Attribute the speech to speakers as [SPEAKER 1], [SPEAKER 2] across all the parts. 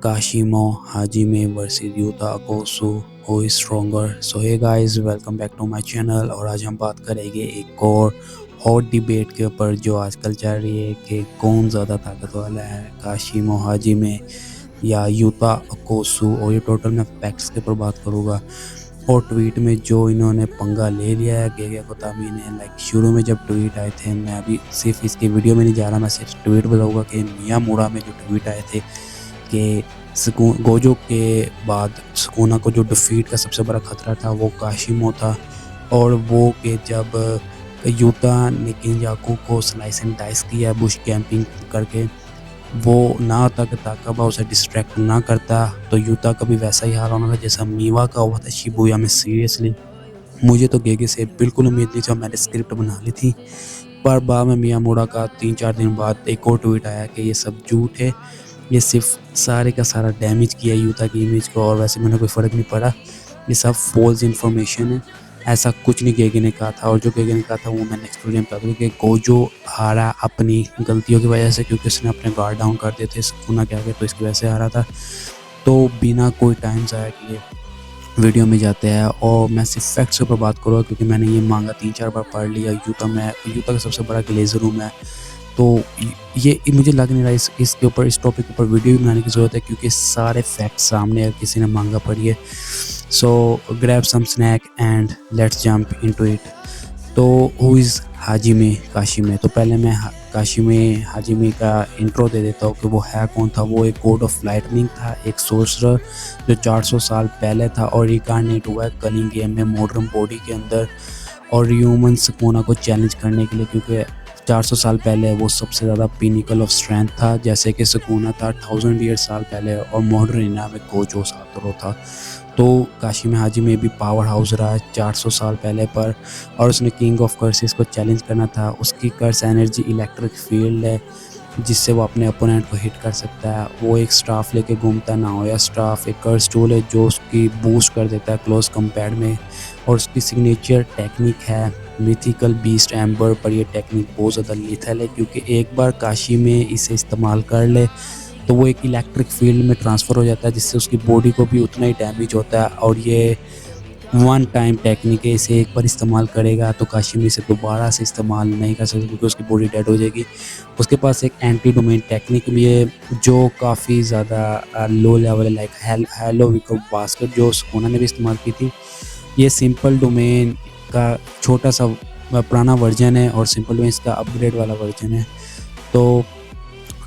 [SPEAKER 1] Kashimo Hajime versus Yuta Okkotsu who is stronger. So hey guys, welcome back to my channel. और आज हम बात करेंगे एक और हॉट डिबेट के ऊपर जो आजकल चल रही है कि कौन ज़्यादा ताकत वाला है, काशिमो हाजिमे या यूता अकोसु। और ये टोटल मैं फैक्ट्स के ऊपर बात करूँगा। और ट्वीट में जो इन्होंने पंगा ले लिया है गेगे कोतामी ने, लाइक शुरू में जब ट्वीट आए थे, मैं अभी सिर्फ इसकी वीडियो में नहीं जा रहा, मैं सिर्फ ट्वीट बताऊँगा कि मिया मुड़ा में जो ट्वीट आए थे कि गोजो के बाद सुकुना को जो डिफीट का सबसे बड़ा खतरा था वो काशिमो था। और वो कि जब यूता ने किंजाकू को स्लाइस एंड डाइस किया बुश कैंपिंग करके, वो ना होता कि ताकाबा उसे डिस्ट्रैक्ट ना करता तो यूता का भी वैसा ही हाल होना था जैसा मीवा का हुआ था शिबुया में। सीरियसली मुझे तो गेगे से बिल्कुल उम्मीद नहीं थी, मैंने स्क्रिप्ट बना ली थी। पर बाद में मिया मोड़ा का 3-4 दिन बाद एक और ट्वीट आया कि ये सब झूठ है, ये सिर्फ सारे का सारा डैमेज किया यूता की इमेज को, और वैसे मैंने कोई फ़र्क नहीं पड़ा, ये सब फॉल्स इन्फॉर्मेशन है, ऐसा कुछ नहीं गेगे ने कहा था। और जो गेगे ने कहा था वो मैं नेक्स्ट वीडियो में बता दूँ कि गोजो हारा अपनी गलतियों की वजह से, क्योंकि उसने अपने गार्ड डाउन कर दिए थे सुकुना के आगे, तो इसकी वजह से हारा था। तो बिना कोई टाइम ज़ाया किए वीडियो में जाते हैं और मैं सिर्फ फैक्ट्स के ऊपर बात करूँगा, क्योंकि मैंने ये मांगा 3-4 बार पढ़ लिया। यूता का सबसे बड़ा ग्लेज़र हूँ मैं, तो ये मुझे लग नहीं रहा इसके ऊपर, इस टॉपिक के ऊपर वीडियो भी बनाने की ज़रूरत है, क्योंकि सारे फैक्ट्स सामने है, किसी ने मांगा पढ़िए। So grab some snack and let's jump into it. तो हु इज़ हाजिमे काशिमे। तो पहले मैं काशिमे हाजिमे का इंट्रो दे देता हूँ कि वो है कौन था। वो एक गॉड ऑफ लाइटनिंग था, एक सोर्सरर जो 400 साल पहले था और रिकार्नेट हुआ है कलिंग गेम में मॉडर्न बॉडी के अंदर, और ह्यूमन सुकुना को चैलेंज करने के लिए, क्योंकि 400 साल पहले वो सबसे ज़्यादा पिनिकल ऑफ स्ट्रेंथ था, जैसे कि सुकुना था 1000 ईयर साल पहले, और मॉडर्न इना में गोजो सातोरो था। तो काशिमे हाजिमे भी पावर हाउस रहा 400 साल पहले पर, और उसने किंग ऑफ कर्सेस को चैलेंज करना था। उसकी कर्स एनर्जी इलेक्ट्रिक फील्ड है जिससे वो अपने अपोनेंट को हिट कर सकता है। वो एक स्टाफ लेके घूमता है, नाओया स्टाफ, एक कर्स टूल है जो उसकी बूस्ट कर देता है क्लोज कम्पैट में, और उसकी सिग्नेचर टेक्निक है मिथिकल बीस्ट एम्बर। पर ये टेक्निक बहुत ज़्यादा लीथल है, क्योंकि एक बार काशी में इसे इस्तेमाल कर ले तो वो एक इलेक्ट्रिक फील्ड में ट्रांसफ़र हो जाता है, जिससे उसकी बॉडी को भी उतना ही डैमेज होता है। और ये वन टाइम टेक्निक है, इसे एक बार इस्तेमाल करेगा तो काशिमी इसे दोबारा से इस्तेमाल नहीं कर सकता, क्योंकि उसकी बॉडी डेड हो जाएगी। उसके पास एक एंटी डोमेन टेक्निक भी है जो काफ़ी ज़्यादा लो लेवल है, लाइक हेलो विको बास्केट जो सुकुना ने भी इस्तेमाल की थी। ये सिंपल डोमेन का छोटा सा पुराना वर्जन है और सिंपल डोमेन इसका अपग्रेड वाला वर्जन है। तो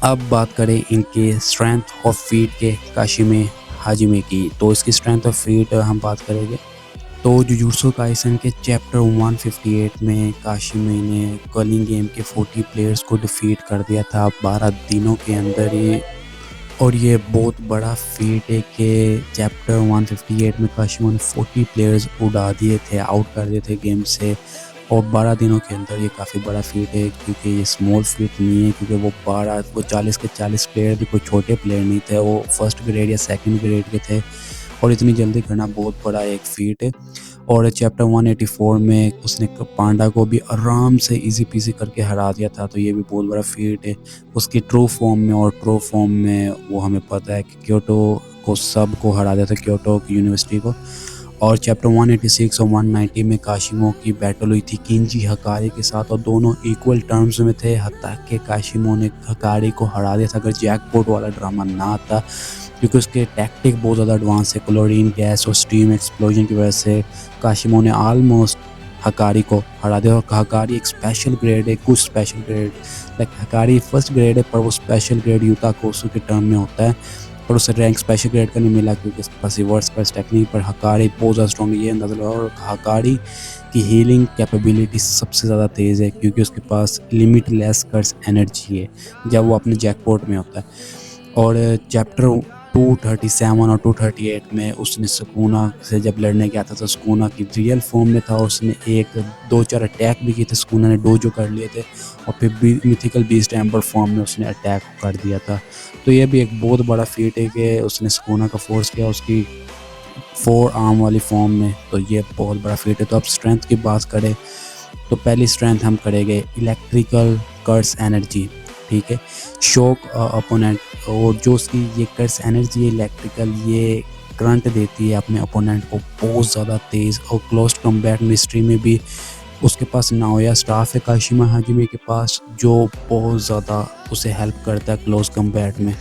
[SPEAKER 1] अब बात करें इनके स्ट्रेंथ ऑफ फीट के काशिमे हाजिमे की, तो इसकी स्ट्रेंथ ऑफ फीट हम बात करेंगे। तो जुजुत्सु काइसन के चैप्टर 158 में काशिमे ने कलिंग गेम के 40 प्लेयर्स को डिफीट कर दिया था 12 दिनों के अंदर ही। और ये बहुत बड़ा फीट है कि चैप्टर 158 में काशिमे ने 40 प्लेयर्स उड़ा दिए थे, आउट कर दिए थे गेम से, और 12 दिनों के अंदर। ये काफ़ी बड़ा फीट है, क्योंकि ये स्मॉल फीट नहीं है, क्योंकि वो 40 के 40 प्लेयर भी कोई छोटे प्लेयर नहीं थे, वो फर्स्ट ग्रेड या सेकंड ग्रेड के थे, और इतनी जल्दी करना बहुत बड़ा एक फीट है। और चैप्टर 184 में उसने पांडा को भी आराम से इजी पीजी करके हरा दिया था, तो ये भी बहुत बड़ा फीट है उसकी ट्रू फॉर्म में। और ट्रू फॉर्म में वो हमें पता है कि क्योटो को सबको हरा दिया था, क्योटो की यूनिवर्सिटी को। और चैप्टर 186 और 190 में काशिमो की बैटल हुई थी किंजी हकारी के साथ, और दोनों इक्वल टर्म्स में थे, हत्ता कि काशिमो ने हकारी को हरा दिया था अगर जैकपॉट वाला ड्रामा ना आता, क्योंकि उसके टैक्टिक बहुत ज़्यादा एडवांस है। क्लोरीन गैस और स्टीम एक्सप्लोजन की वजह से काशिमो ने ऑलमोस्ट हकारी को हरा दिया। और हकारी एक स्पेशल ग्रेड है, कुछ special grade, like हकारी first grade है, पर वो स्पेशल ग्रेड यूता कोसु के टर्म में होता है, पर उसे रैंक स्पेशल ग्रेड का नहीं मिला क्योंकि इसके पास रिवर्स कर्स टेक्निक। पर हकारी बहुत ज़्यादा स्ट्रॉन्ग है, ये अंदाज़ा लगा। और हकारी की हीलिंग कैपेबिलिटी सबसे ज़्यादा तेज़ है, क्योंकि उसके पास लिमिटलेस कर्स एनर्जी है जब वो अपने जैकपॉट में होता है। और चैप्टर 237 और 238 में उसने सुकुना से जब लड़ने गया था तो सुकुना की रियल फॉर्म में था, और उसने 1-2-4 अटैक भी किए थे, सुकुना ने डोजो कर लिए थे, और फिर मिथिकल बीस्ट एम्बर फॉर्म में उसने अटैक कर दिया था। तो ये भी एक बहुत बड़ा फीट है कि उसने सुकुना का फोर्स किया उसकी 4 आर्म वाली फॉर्म में, तो ये बहुत बड़ा फीट है। तो अब स्ट्रेंथ की बात करें तो पहली स्ट्रेंथ हम करेंगे इलेक्ट्रिकल कर्स एनर्जी, ठीक है। शॉक अपोनेंट और जो उसकी ये कर्स एनर्जी इलेक्ट्रिकल ये करंट देती है अपने अपोनेंट को बहुत ज़्यादा तेज़। और क्लोज कॉम्बैट मिस्ट्री में भी उसके पास नाओया स्टाफ है काशिमा हाजिमे के पास, जो बहुत ज़्यादा उसे हेल्प करता है क्लोज कॉम्बैट में।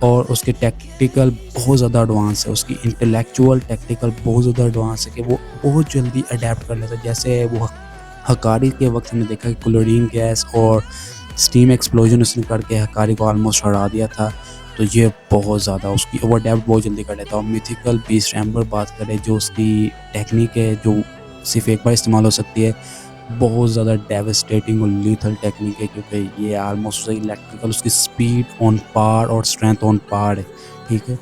[SPEAKER 1] और उसके टैक्टिकल बहुत ज़्यादा एडवांस है, उसकी इंटेलेक्चुअल टैक्टिकल बहुत ज़्यादा एडवांस है कि वो बहुत जल्दी अडेप्ट कर लेता है। जैसे वो हकारी के वक्त हमने देखा कि क्लोरीन गैस और स्टीम एक्सप्लोजन उसने करके हकारी को ऑलमोस्ट हरा दिया था। तो ये बहुत ज़्यादा उसकी ओवर डेप्थ बहुत जल्दी कर लेता है। और मिथिकल बीस्ट एम्बर बात करें, जो उसकी टेक्निक है जो सिर्फ एक बार इस्तेमाल हो सकती है, बहुत ज़्यादा डेवस्टेटिंग और लीथल टेक्निक है, क्योंकि ये ऑलमोस्ट इलेक्ट्रिकल उसकी स्पीड ऑन पार और स्ट्रेंथ ऑन पार है। ठीक है,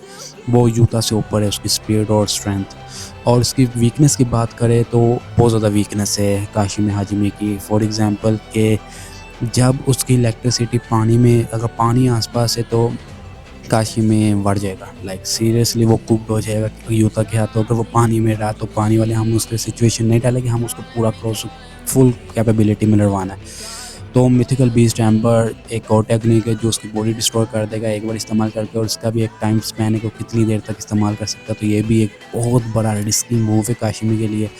[SPEAKER 1] वो यूता से ऊपर है उसकी स्पीड और स्ट्रेंथ। और उसकी वीकनेस की बात करें तो बहुत ज़्यादा वीकनेस है काशिमे हाजिमे की। फॉर एग्जांपल के जब उसकी इलेक्ट्रिसिटी पानी में, अगर पानी आसपास है तो काशिमे मर जाएगा, लाइक सीरियसली वो कुक्ड हो जाएगा यूता के हाथों। अगर वो पानी में रहा तो पानी वाले हम उसके सिचुएशन नहीं डालेंगे, हम उसको पूरा क्रॉस फुल कैपेबिलिटी में लड़वाना है। तो मिथिकल बीस्ट एम्बर एक और टेक्निक है जो उसकी बॉडी डिस्ट्रॉय कर देगा एक बार इस्तेमाल करके, और इसका भी एक टाइम स्पैन है कि कितनी देर तक इस्तेमाल कर सकता है। तो ये भी एक बहुत बड़ा रिस्की मूव है काशिमे के लिए।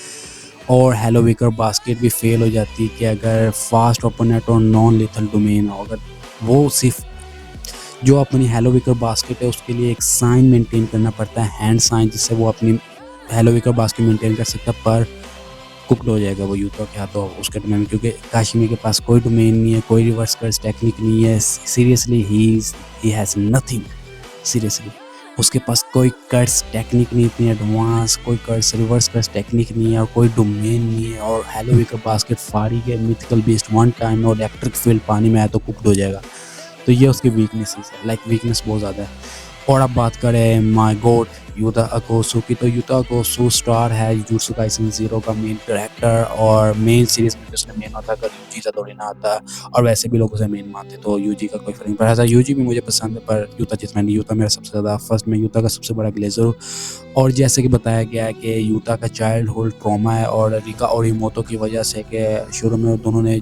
[SPEAKER 1] और हेलो विकर बास्केट भी फेल हो जाती है कि अगर फास्ट ओपोनेंट और नॉन लिथल डोमेन हो, अगर वो सिर्फ जो अपनी हेलो विकर बास्केट है उसके लिए एक साइन मेंटेन करना पड़ता है, हैंड साइन, जिससे वो अपनी हेलो विकर बास्केट मेंटेन कर सकता है। पर कुक्ड हो जाएगा वो यूता के हाथों उसके डोमेन में, क्योंकि काशिमे के पास कोई डोमेन नहीं है, कोई रिवर्स कर्स टेक्निक नहीं है। Seriously he has nothing. Seriously उसके पास कोई कर्स टेक्निक नहीं, इतनी एडवांस कोई कर्स रिवर्स कर्स टेक्निक नहीं है, और कोई डोमेन नहीं है। और हेलो विकर बास्केट फाड़ी के मिथिकल बीस्ट वन टाइम और इलेक्ट्रिक फील्ड पानी में आया तो कुक्ड हो जाएगा। तो ये उसकी वीकनेसेस है, लाइक वीकनेस बहुत ज़्यादा है। और अब बात करें माय गॉड युता अकोसु की, तो युता अकोसु स्टार है जुजुत्सु काइसेन 0 का मेन कैरेक्टर, और मेन सीरीज में उसने मेन होता अगर यूजी सतोरी ना आता, और वैसे भी लोग उसे मेन मानते तो यूजी का कोई फर्क नहीं पड़ा। यूजी भी मुझे पसंद है, पर युता जितना नहीं, युता मेरा सबसे ज़्यादा फर्स्ट में युता का सबसे बड़ा ग्लेजर हूँ। और जैसे कि बताया गया है कि युता का चाइल्डहुड ट्रॉमा है, और रिका और इमोतो की वजह से कि शुरू में दोनों ने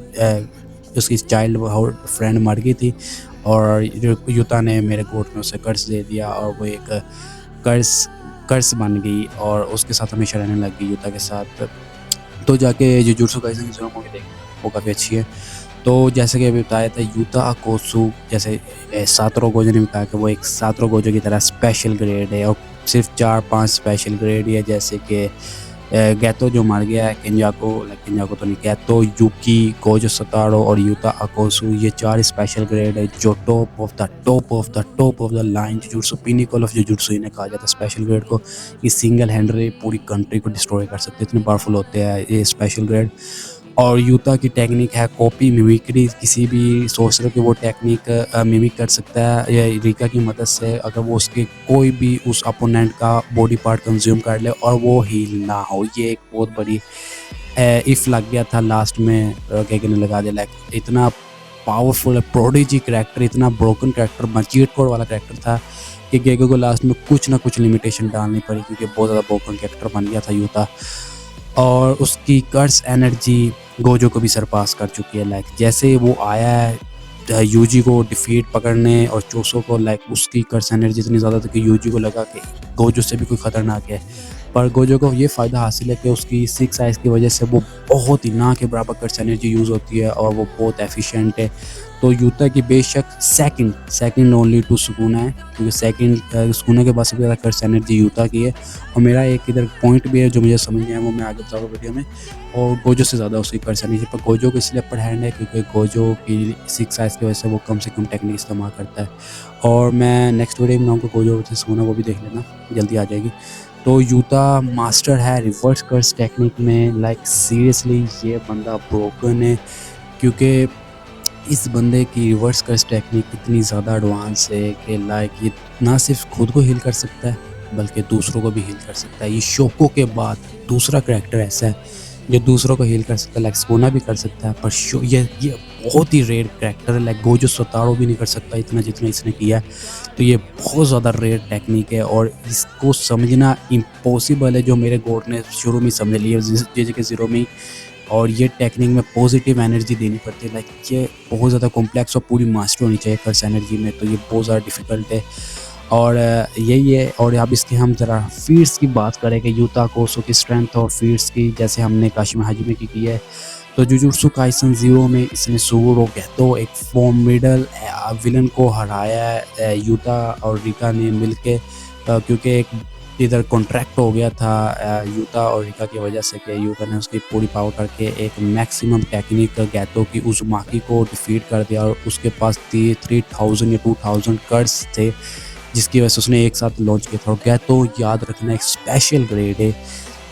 [SPEAKER 1] उसकी चाइल्डहुड फ्रेंड मर गई थी, और युता ने मेरे गोट में उसे कर्ज दे दिया, और वो एक कर्ज कर्ज बन गई और उसके साथ हमेशा रहने लग गई युता के साथ। तो जाके जुजुत्सु काइसेन की मूवी देखी, वो काफ़ी अच्छी है। तो जैसे कि अभी बताया था युता अकोसु, जैसे सातोरू गोजो ने बताया कि वो एक सातोरू गोजो की तरह स्पेशल ग्रेड है, और सिर्फ 4-5 स्पेशल ग्रेड ही है। जैसे कि गैतो जो मर गया है, किंजाको तो नहीं, गैतो, यूकी, गोजो सतारो और युता अकोसु, ये 4 स्पेशल ग्रेड है जो top of the line jujutsu pinnacle of jujutsu इन्हें कहा जाता है स्पेशल ग्रेड को। ये सिंगल हैंडली पूरी कंट्री को डिस्ट्रॉय कर सकते हैं, इतने पावरफुल होते हैं ये स्पेशल ग्रेड। और युता की टेक्निक है कॉपी मिमिक्री, किसी भी सोर्सर की वो टेक्निक मिमिक कर सकता है या रिका की मदद से, अगर वो उसके कोई भी उस अपोनेंट का बॉडी पार्ट कंज्यूम कर ले और वो हील ना हो। ये एक बहुत बड़ी इफ लग गया था लास्ट में, क्या ने लगा दिया, लाइक इतना पावरफुल प्रोडिजी करैक्टर, इतना ब्रोकन करैक्टर, चीट कोड वाला करैक्टर था कि गेगो को लास्ट में कुछ ना कुछ लिमिटेशन डालनी पड़ी, क्योंकि बहुत ज़्यादा ब्रोकन करैक्टर बन गया था युता। और उसकी कर्स एनर्जी गोजो को भी सरपास कर चुकी है। लाइक जैसे वो आया है यूजी को डिफीट पकड़ने और चोसो को, लाइक उसकी कर्स एनर्जी इतनी ज़्यादा थी कि यूजी को लगा कि गोजो से भी कोई ख़तरनाक है। पर गोजो को ये फ़ायदा हासिल है कि उसकी 6 साइज़ की वजह से वो बहुत ही ना के बराबर कर्स एनर्जी यूज़ होती है, और वो बहुत एफिशिएंट है। तो युता की बेशक सेकंड ओनली टू सुकुना है, क्योंकि सेकंड सुकुना के बाद सबसे ज़्यादा कर्स एनर्जी युता की है। और मेरा एक इधर पॉइंट भी है जो मुझे समझ नहीं आया, वो मैं आगे बताऊँगा वीडियो में। और गोजो से ज़्यादा उसकी कर्स एनर्जी, पर गोजो को इसलिए अपर हैंड है क्योंकि गोजो की 6 साइज़ की वजह से वो कम से कम टेक्निक इस्तेमाल करता है। और मैं नेक्स्ट वीडियो में बनाऊँगा गोजो वर्सेस सुकुना, वो भी देख लेना, जल्दी आ जाएगी। तो युता मास्टर है रिवर्स कर्स टेक्निक में, लाइक सीरियसली ये बंदा ब्रोकन है, क्योंकि इस बंदे की रिवर्स कर्स टेक्निक इतनी ज़्यादा एडवांस है कि लाइक ये ना सिर्फ खुद को हील कर सकता है बल्कि दूसरों को भी हील कर सकता है। ये शोको के बाद दूसरा करैक्टर ऐसा है जो दूसरों को हील कर सकता है, लाइक सोना भी कर सकता है, पर ये बहुत ही रेयर करैक्टर है। लाइक गोजो सतारो भी नहीं कर सकता इतना जितना इसने किया है। तो ये बहुत ज़्यादा रेयर टेक्निक है, और इसको समझना इम्पॉसिबल है, जो मेरे गोट ने शुरू में समझ लिया JJK 0 में। और ये टेक्निक में पॉजिटिव एनर्जी देनी पड़ती है। लाइक ये बहुत ज़्यादा कॉम्प्लेक्स और पूरी मास्टर होनी चाहिए कर्स एनर्जी में, तो ये बहुत ज़्यादा डिफ़िकल्ट है। और यही है। और अब इसके हम ज़रा फीड्स की बात करें कि यूता कोसो की स्ट्रेंथ और फीड्स की, जैसे हमने काशिमा हाजिमे की है। तो जुजुत्सु काइसन ज़ीरो में इसने सुगुरो गेतो एक फॉर्मिडल विलन को हराया है यूता और रिका ने मिलके, क्योंकि एक इधर कॉन्ट्रैक्ट हो गया था यूता और रिका की वजह से कि यूता ने उसकी पूरी पावर करके एक मैक्सिमम टेक्निक गेतो की उज़ुमाकी को डिफीट कर दिया, और उसके पास 3000 या 2000 कर्स थे, जिसकी वजह से उसने एक साथ लॉन्च किया था। और गेतो याद रखना एक स्पेशल ग्रेड है,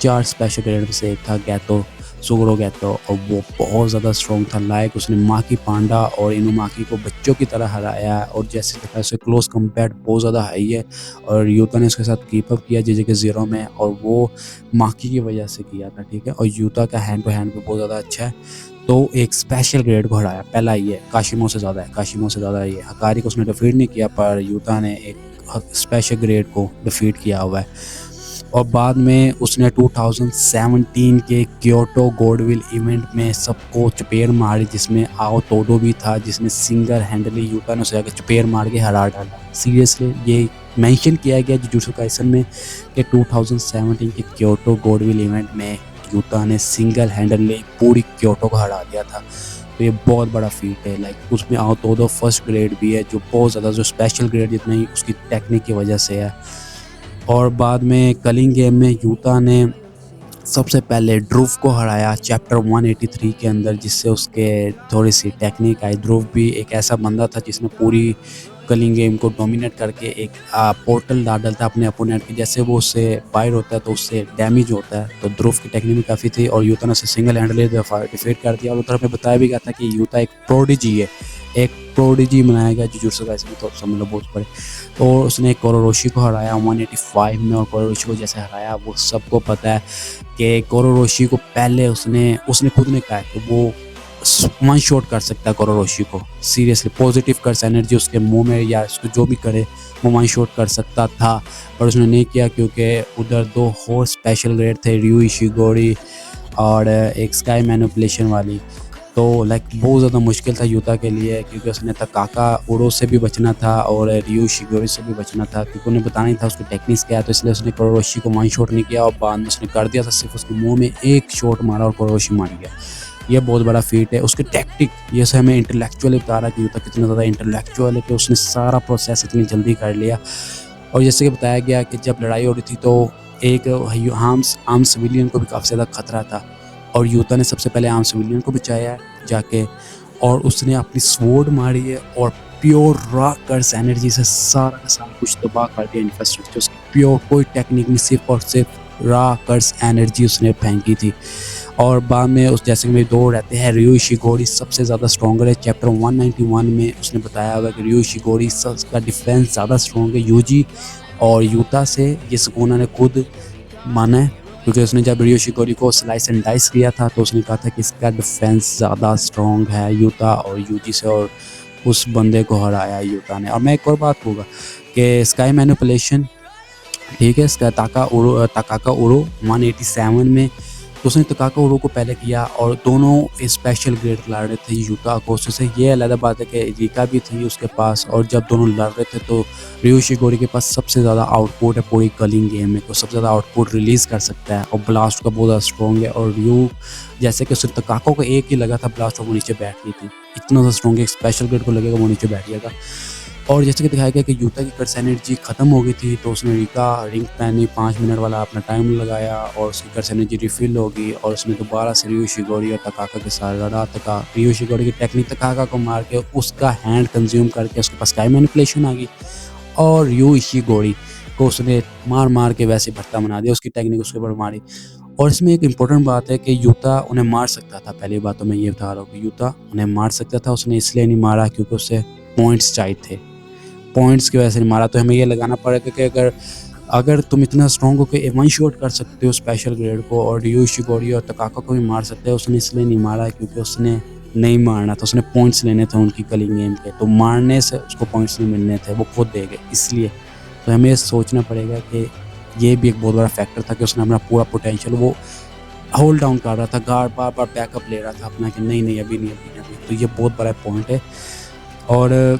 [SPEAKER 1] 4 स्पेशल ग्रेड में से एक था गेतो, सुगुरो गेतो, और वो बहुत ज़्यादा स्ट्रॉन्ग था। लाइक उसने माकी पांडा और इनुमाकी को बच्चों की तरह हराया, और जैसे देखा उससे क्लोज कम्बैट बहुत ज़्यादा हाई है, और यूता ने उसके साथ कीप अप किया JJK ज़ीरो में, और वो माकी की वजह से किया था, ठीक है। और यूता का हैंड टू हैंड भी बहुत ज़्यादा अच्छा है, तो एक स्पेशल ग्रेड को हराया। पहला ये काशिमो से ज़्यादा है, काशिमो से ज़्यादा ये हकारी को उसने डिफीट नहीं किया, पर यूता ने एक स्पेशल ग्रेड को डिफीट किया हुआ है। और बाद में उसने 2017 के क्योटो गोडविल इवेंट में सबको चपेट मारी, जिसमें आओ तोडो भी था, जिसने सिंगल हैंडली यूता ने उसे आगे चपेट मार के हरा डाला। सीरियसली ये मेंशन किया गया जुजुत्सु काइसन में कि 2017 के क्योटो गोडविल इवेंट में यूता ने सिंगल हैंडली पूरी क्योटो को हरा दिया था। तो ये बहुत बड़ा फीट है। लाइक उसमें आओ तोडो फर्स्ट ग्रेड भी है, जो बहुत ज़्यादा, जो स्पेशल ग्रेड जितना ही उसकी टेक्निक की वजह से है। और बाद में कलिंग गेम में यूता ने सबसे पहले ध्रुव को हराया चैप्टर 183 के अंदर, जिससे उसके थोड़ी सी टेक्निक आई। ध्रुव भी एक ऐसा बंदा था जिसने पूरी कलिंग गेम को डोमिनेट करके एक पोर्टल डाल डालता अपने अपोनेंट की, जैसे वो उससे फायर होता है तो उससे डैमेज होता है। तो ध्रुव की टेक्निक भी काफ़ी थी, और यूता ने उसे सिंगल हैंडली डिफीट कर दिया। और उधर में बताया भी गया था कि यूता एक प्रोडिजी है, एक प्रोडिजी बनाया गया जुजुत्सु काइसन में, तो समझ लो बहुत बड़े। तो उसने कोरोरोशी को हराया 185 में, और कोरोरोशी को जैसे हराया वो सबको पता है कि कोरोरोशी को पहले उसने खुद ने कहा कि वो वन शॉट कर सकता है कोरोरोशी को। सीरियसली पॉजिटिव कर्स एनर्जी उसके मुंह में या उसको जो भी करे वो वन शॉट कर सकता था, पर उसने नहीं किया, क्योंकि उधर 2 और स्पेशल ग्रेड थे, रयू इशिगोरी और एक स्काई मैनिपुलेशन वाली। तो लाइक बहुत ज़्यादा मुश्किल था यूता के लिए, क्योंकि उसने तकाका उरो से भी बचना था और रयू इशिगोरी से भी बचना था, क्योंकि उन्हें बताना नहीं था उसकी टेक्निक्स क्या है। तो इसलिए उसने कोरोरोशी को वन शॉट नहीं किया, और बाद में उसने कर दिया था, सिर्फ उसके मुंह में एक शॉट मारा और कोरोरोशी मार गया। ये बहुत बड़ा फीट है। उसकी टैक्टिक ये से हमें इंटेलेक्चुअली बता रहा है कि यूता कितना ज़्यादा इंटेलेक्चुअल है, कि उसने सारा प्रोसेस इतनी जल्दी कर लिया। और जैसे कि बताया गया कि जब लड़ाई हो रही थी तो एक आम सिविलियन को भी काफ़ी ज़्यादा खतरा था, और यूता ने सबसे पहले आम सिविलियन को बचाया है जाके, और उसने अपनी स्वॉर्ड मारी है, और प्योर रॉ कर्स एनर्जी से सारा का सारा कुछ तबाह कर दिया इंफ्रास्ट्रक्चर उसकी। प्योर कोई टेक्निक नहीं, सिर्फ और सिर्फ रॉ कर्स एनर्जी उसने फेंकी थी। और बाद में उस जैसे कि 2 रहते हैं, रयू इशिगोरी सबसे ज़्यादा स्ट्रॉन्गर है। चैप्टर 191 में उसने बताया हुआ कि रयू इशिगोरी का डिफेंस ज़्यादा स्ट्रॉन्ग है यूजी और यूता से। ये सुकुना ने खुद माना है, क्योंकि उसने जब रयू इशिगोरी को स्लाइस एंड डाइस किया था तो उसने कहा था कि इसका डिफेंस ज़्यादा स्ट्रॉन्ग है यूता और यूजी से, और उस बंदे को हराया यूता ने। और मैं एक और बात कहूँगा कि स्काई मैनिपुलेशन, ठीक है, इसका तकाका उरो 187 में, तो उसने तकाका उरो को पहले किया, और दोनों स्पेशल ग्रेड लड़ रहे थे यूता अकोसो से। ये अलग बात है कि रिका भी थी उसके पास, और जब दोनों लड़ रहे थे तो रयू इशिगोरी के पास सबसे ज़्यादा आउटपुट है पूरी कलिंग गेम में, तो सबसे ज़्यादा आउटपुट रिलीज़ कर सकता है, और ब्लास्ट का बहुत ज़्यादा स्ट्रॉन्ग है। और रयू जैसे कि उसने तकाको को एक ही लगा था ब्लास्ट, और वो नीचे बैठ गई थी। इतना ज़्यादा स्ट्रॉन्ग है, एक स्पेशल ग्रेड को लगेगा वो नीचे बैठ जाएगा। और जैसे कि दिखाया गया कि यूता की कर्स एनर्जी ख़त्म हो गई थी, तो उसने रिका रिंग पहनी, 5 मिनट वाला अपना टाइम लगाया, और उसकी कर्स एनर्जी रिफिल होगी, और उसने दोबारा से रयू इशिगोरी और तकाका के साथ लड़ा। रयू इशिगोरी की टेक्निक तकाका को मार के उसका हैंड कंज्यूम करके उसके पास स्काई मैनिपुलेशन आ गई, और रयू इशिगोरी को उसने मार के वैसे भट्टा बना दिया, उसकी टेक्निक उसके ऊपर मारी। और इसमें एक इम्पोर्टेंट बात है कि यूता उन्हें मार सकता था। पहली बात तो मैं ये बता रहा हूँ कि यूता उन्हें मार सकता था, उसने इसलिए नहीं मारा क्योंकि उससे पॉइंट्स चाहिए थे, पॉइंट्स की वजह से नहीं मारा। तो हमें ये लगाना पड़ेगा कि अगर तुम इतना स्ट्रॉन्ग हो कि वन शॉट कर सकते हो स्पेशल ग्रेड को, और रयू इशिगोरी और तकाका को भी मार सकते हो, उसने इसलिए नहीं मारा क्योंकि उसने नहीं मारना था, उसने पॉइंट्स लेने थे उनकी कलिंग गेम के, तो मारने से उसको पॉइंट्स नहीं मिलने थे, वो खुद दे गए इसलिए। तो हमें ये सोचना पड़ेगा कि ये भी एक बहुत बड़ा फैक्टर था कि उसने अपना पूरा पोटेंशियल वो होल्ड डाउन कर रहा था, गार्ड बार बार बैकअप ले रहा था अपना कि नहीं नहीं अभी नहीं अभी नहीं अभी। तो ये बहुत बड़ा पॉइंट है। और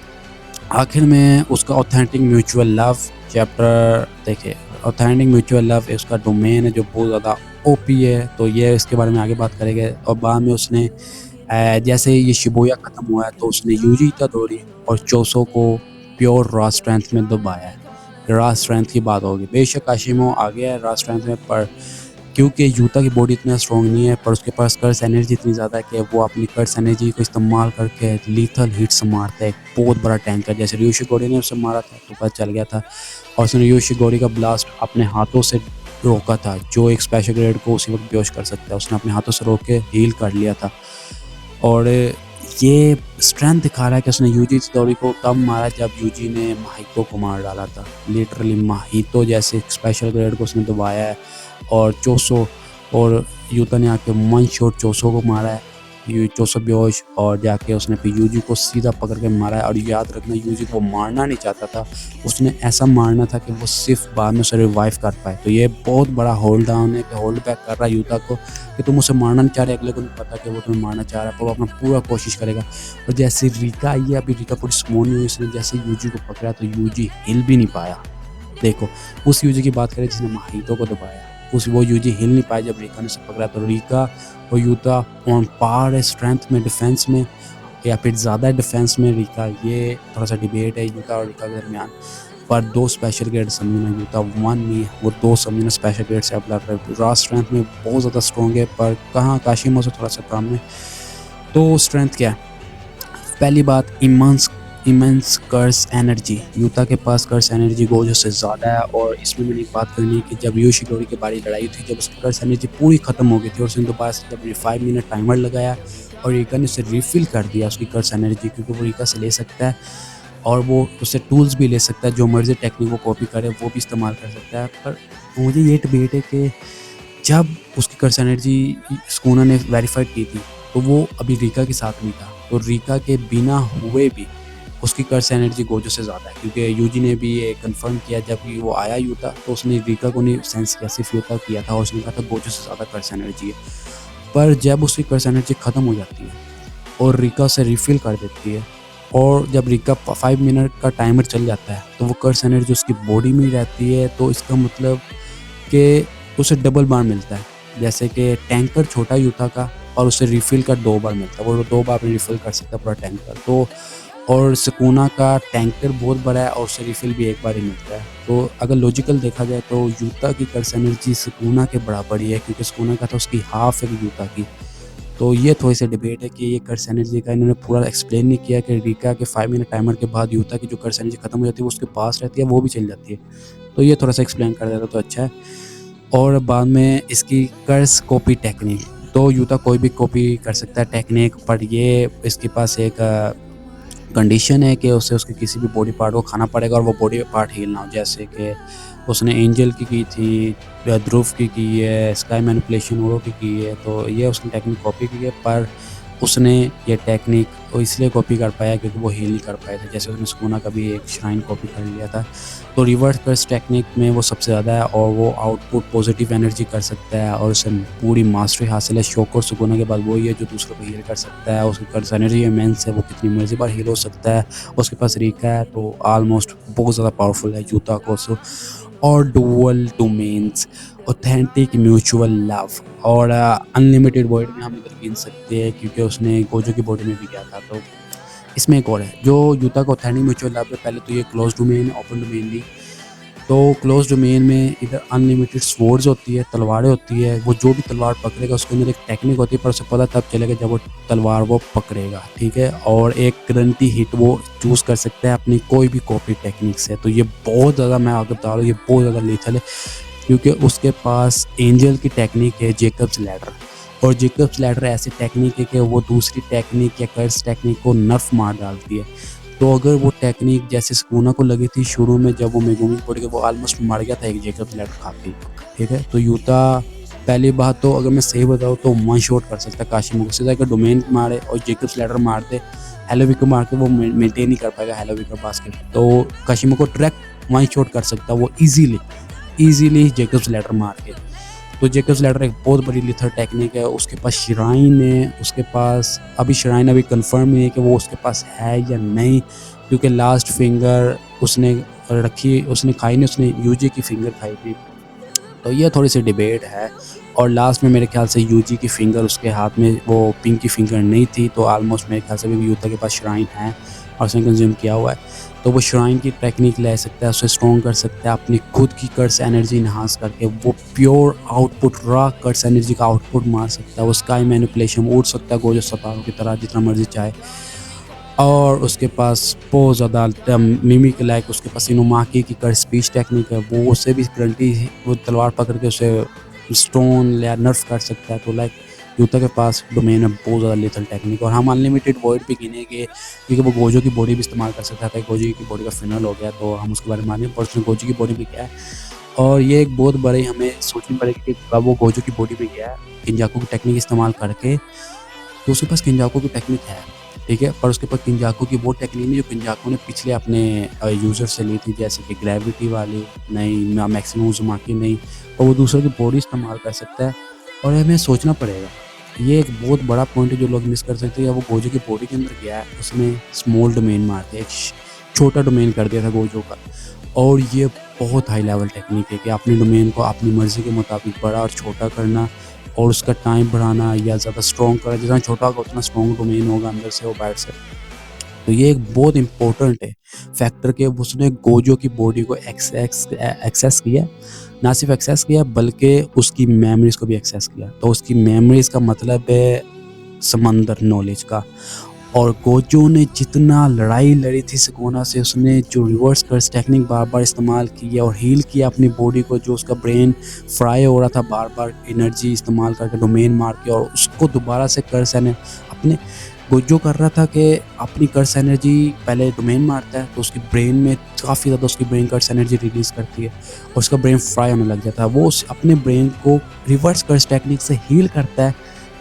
[SPEAKER 1] आखिर में उसका ऑथेंटिक म्यूचुअल लव चैप्टर देखिए, ऑथेंटिक म्यूचुअल लव उसका डोमेन है जो बहुत ज़्यादा ओपी है। तो ये इसके बारे में आगे बात करेंगे। और बाद में उसने जैसे ये शिबुया ख़त्म हुआ है तो उसने यूजी इतादोरी और चोसो को प्योर रॉ स्ट्रेंथ में दबाया है। रॉ स्ट्रेंथ की बात होगी, बेशक काशिमो आ गया है रॉ स्ट्रेंथ में, पर क्योंकि यूता की बॉडी इतना स्ट्रॉन्ग नहीं है, पर उसके पास कर्स एनर्जी इतनी ज़्यादा है कि वो अपनी कर्स एनर्जी को इस्तेमाल करके लीथल हिट्स मारता है। एक बहुत बड़ा टैंकर जैसे ryushi गोरी ने उसे मारा था तो पता चल गया था। और उसने ryushi गोरी का ब्लास्ट अपने हाथों से रोका था, जो एक स्पेशल ग्रेड को उसी वक्त बेहोश कर सकता है। उसने अपने हाथों से रोक के हील कर लिया था। और ये स्ट्रेंथ दिखा रहा है कि उसने यूजी इतादोरी को तब मारा जब यूजी ने माहितो को मार डाला था। लिटरली माहितो जैसे स्पेशल ग्रेड को उसने दबाया है। और चोसो और यूता ने आके वन शॉट चोसो को मारा है, चोसो बेहोश, और जाके उसने फिर यूजी को सीधा पकड़ के मारा है। और याद रखना यूजी को मारना नहीं चाहता था, उसने ऐसा मारना था कि वो सिर्फ बाद में उसे रिवाइव कर पाए। तो ये बहुत बड़ा होल्ड डाउन है कि होल्ड बैक कर रहा है यूता को कि तुम उसे मारना नहीं चाह रहे, अगले को नहीं पता कि वो तुम्हें मारना चाह रहा है, पर वो अपना पूरा कोशिश करेगा। और जैसे रीका आई है, अभी रीका पूरी स्मूथ नहीं हुई, उसने जैसे यूजी को पकड़ा तो यूजी हिल भी नहीं पाया। देखो उस यूजी की बात करें जिसने माहितो को दबाया, वो यूजी हिल नहीं पाया जब रीका ने उसे पकड़ा। तो रीका और यूता ऑन पार है स्ट्रेंथ में, डिफेंस में, या फिर ज़्यादा डिफेंस में रीका। ये थोड़ा सा डिबेट है यूता और रीका के दरमियान। पर दो स्पेशल ग्रेड समझना, यूता वन नहीं, वो दो समझना स्पेशल ग्रेड से अप्लाई कर। रॉ स्ट्रेंथ में बहुत ज़्यादा स्ट्रॉन्ग है, पर कहाँ काशिमो से थोड़ा सा कम है। तो स्ट्रेंथ क्या है? पहली बात इमेंस कर्स एनर्जी। यूता के पास कर्स एनर्जी गोजो से ज़्यादा है। और इसमें मैंने एक बात करनी है कि जब योशिनोरी के बारी लड़ाई थी, जब उसकी कर्स एनर्जी पूरी ख़त्म हो गई थी और उसने दोबारा से जब 5 मिनट टाइमर लगाया और रीका ने उसे रिफ़िल कर दिया उसकी कर्स एनर्जी, क्योंकि वो रीका से ले सकता है और वो उससे टूल्स भी ले सकता है, जो मर्जी टेक्निक को कॉपी करे वो भी इस्तेमाल कर सकता है। पर मुझे ये डिबेट है कि जब उसकी कर्स एनर्जी स्कूना ने वेरीफाइड की थी तो वो अभी रीका के साथ नहीं था, तो रीका के बिना हुए भी उसकी कर्स एनर्जी गोजो से ज़्यादा है। क्योंकि यूजी ने भी ये कंफर्म किया जब वो आया यूता, तो उसने रीका को नहीं सेंस किया, सिर्फ यूता किया था और उसने कहा था गोजो से ज़्यादा कर्स एनर्जी है। पर जब उसकी कर्स एनर्जी ख़त्म हो जाती है और रीका उसे रिफ़िल कर देती है, और जब रीका 5 मिनट का टाइमर चल जाता है तो वो कर्स एनर्जी उसकी बॉडी में ही रहती है। तो इसका मतलब कि उसे डबल बार मिलता है। जैसे कि टैंकर छोटा यूता का और उसे रिफ़िल का 2 बार मिलता है, वो 2 बार में रिफ़िल कर सकता है पूरा टैंकर। तो और सुकुना का टैंकर बहुत बड़ा है और उसे रिफ़िल भी एक बार ही मिलता है। तो अगर लॉजिकल देखा जाए तो यूता की कर्स एनर्जी सुकुना के बराबर ही है, क्योंकि सुकुना का तो उसकी हाफ है यूता की। तो ये थोड़ी सी डिबेट है कि ये कर्स एनर्जी का इन्होंने पूरा एक्सप्लेन नहीं किया कि रीका के 5 मिनट टाइमर के बाद यूता की जो कर्स एनर्जी खत्म हो जाती है वो उसके पास रहती है, वो भी चल जाती है। तो ये थोड़ा सा एक्सप्लेन कर देता तो अच्छा है। और बाद में इसकी कर्स कॉपी टेक्निक, तो यूता कोई भी कॉपी कर सकता है टेक्निक, पर ये इसके पास एक कंडीशन है कि उसे उसके किसी भी बॉडी पार्ट को खाना पड़ेगा और वो बॉडी पार्ट हील ना हो। जैसे कि उसने एंजल की थी, ध्रुव की है, स्काई मैनिपुलेशन ओरो की है। तो ये उसने टेक्निक कॉपी की है, पर उसने ये टेक्निक इसलिए कॉपी कर पाया क्योंकि वो हील नहीं कर पाए थे। जैसे उसने सुकुना का भी एक श्राइन कॉपी कर लिया था। तो रिवर्स कर्स टेक्निक में वो सबसे ज़्यादा है और वो आउटपुट पॉजिटिव एनर्जी कर सकता है और उसे पूरी मास्टरी हासिल है। शोको और सुकुना के बाद वही है जो दूसरों को हील कर सकता है। उसकी कर्स एनर्जी इमेंस है, वो कितनी मर्जी बार हील हो सकता है। उसके पास रीका है तो ऑलमोस्ट बहुत ज़्यादा पावरफुल है यूता को। और dual domains, authentic mutual love और अनलिमिटेड वर्ल्ड में हम इधर गिन सकते हैं क्योंकि उसने गोजो की बॉडी में भी किया था। तो इसमें एक और है जो यूता का ऑथेंटिक म्यूचुअल लव है। पहले तो ये क्लोज डोमेन, ओपन डोमेन नहीं। तो क्लोज डोमेन में इधर अनलिमिटेड स्वॉर्ड्स होती है, तलवारें होती है। वो जो भी तलवार पकड़ेगा उसके अंदर एक टेक्निक होती है, पर उसे पता तब चलेगा जब वो तलवार वो पकड़ेगा, ठीक है। और एक गारंटी हिट वो चूज़ कर सकता है अपनी कोई भी कॉपी टेक्निक से। तो ये बहुत ज़्यादा, मैं आपको बता रहा हूँ, ये बहुत ज़्यादा लीथल है क्योंकि उसके पास एंजल की टेक्निक है जेकब्स लैडर। और जेकब्स लैडर ऐसी टेक्निक है कि वो दूसरी टेक्निक या कर्स टेक्निक को नर्फ मार डालती है। तो अगर वो टेक्निक जैसे सुकुना को लगी थी शुरू में जब वो मेगुमी पड़ गया, वो ऑलमोस्ट मर गया था एक जेकब्स लैडर खाती, ठीक है। तो यूता पहली बात तो अगर मैं सही बताऊँ तो वन शॉट कर सकता है काशिमो को, सीधा अगर डोमेन मारे और जेकब्स लैडर मार दे, हेलोवी को मार के वो मेंटेन नहीं कर पाएगा हेलोवी का बास्केट। तो काशिमो को डायरेक्ट वन शॉट कर सकता है वो ईजीली जेकब्स लैडर मार के। तो जेकब्स लैडर एक बहुत बड़ी लिथर टेक्निक है। उसके पास श्राइन है, उसके पास अभी श्राइन अभी कंफर्म नहीं है कि वो उसके पास है या नहीं, क्योंकि लास्ट फिंगर उसने रखी, उसने खाई नहीं, उसने यूजी की फिंगर खाई थी। तो ये थोड़ी सी डिबेट है। और लास्ट में मेरे ख्याल से यूजी की फिंगर उसके हाथ में वो पिंक की फिंगर नहीं थी, तो ऑलमोस्ट मेरे ख्याल से भी यूता के पास श्राइन है और उसने कंज्यूम किया हुआ है। तो वो श्राइन की टेक्निक ले सकता है, उसे स्ट्रॉन्ग कर सकता है अपनी खुद की कर्स एनर्जी इन्हांस करके। वो प्योर आउटपुट रॉ कर्स एनर्जी का आउटपुट मार सकता है। वो स्काई मैनिपुलेशन उड़ सकता है गोजो सतारो की तरह जितना मर्जी चाहे। और उसके पास बहुत ज़्यादा मिमिक लाइक उसके पास इनुमाकी की कर स्पीच टेक्निक है। वो उससे भी गारंटी वो तलवार पकड़ के उसे स्टोन या नर्फ कर सकता है। तो लाइक यूता के पास डोमेन है बहुत ज़्यादा लेथल टेक्निक। और हम अनलिमिटेड वॉइड भी गिनेंगे क्योंकि वो गोजो की बॉडी भी इस्तेमाल कर सकता था। गोजो की बॉडी का फिनल हो गया तो हम उसके बारे में मानें, पर उसने गोजो की बॉडी भी क्या है। और ये एक बहुत बड़ी हमें सोचनी पड़ेगी कि कब वो गोजो की बॉडी में गया है किंजाकू की टेक्निक इस्तेमाल करके। तो उसके पास किंजाकू की टेक्निक है, ठीक है, पर उसके पास किंजाकू की वो टेक्निक नहीं जो किंजाकू ने पिछले अपने यूज़र से ली थी, जैसे कि ग्रेविटी वाली नहीं, मैक्सिमम उज़ुमाकी नहीं। और वो दूसरों की बॉडी इस्तेमाल कर सकता है। और हमें सोचना पड़ेगा, ये एक बहुत बड़ा पॉइंट है जो लोग मिस कर सकते हैं। वो गोजो की बॉडी के अंदर गया है, उसने स्मॉल डोमेन मार दिया, एक छोटा डोमेन कर दिया था गोजो का। और ये बहुत हाई लेवल टेक्निक है कि अपने डोमेन को अपनी मर्ज़ी के मुताबिक बड़ा और छोटा करना और उसका टाइम बढ़ाना या ज़्यादा स्ट्रॉन्ग करना। जितना छोटा होगा उतना स्ट्रॉन्ग डोमेन होगा अंदर से और बाहर से। तो ये एक बहुत इंपॉर्टेंट है फैक्टर कि उसने गोजो की बॉडी को एक्सेस किया। ना सिर्फ एक्सेस किया बल्कि उसकी मेमोरीज को भी एक्सेस किया। तो उसकी मेमोरीज का मतलब है समंदर नॉलेज का। और गोजो ने जितना लड़ाई लड़ी थी सुकोना से, उसने जो रिवर्स कर्स टेक्निक बार बार इस्तेमाल की है और हील किया अपनी बॉडी को, जो उसका ब्रेन फ्राई हो रहा था बार बार एनर्जी इस्तेमाल करके डोमेन मार के, और उसको दोबारा से कर्स अपने गोजो कर रहा था कि अपनी कर्स एनर्जी पहले डोमेन मारता है तो उसकी ब्रेन में काफ़ी ज़्यादा उसकी ब्रेन कर्स एनर्जी रिलीज़ करती है और उसका ब्रेन फ्राई होने लग जाता है। वो अपने ब्रेन को रिवर्स कर्स टेक्निक से हील करता है।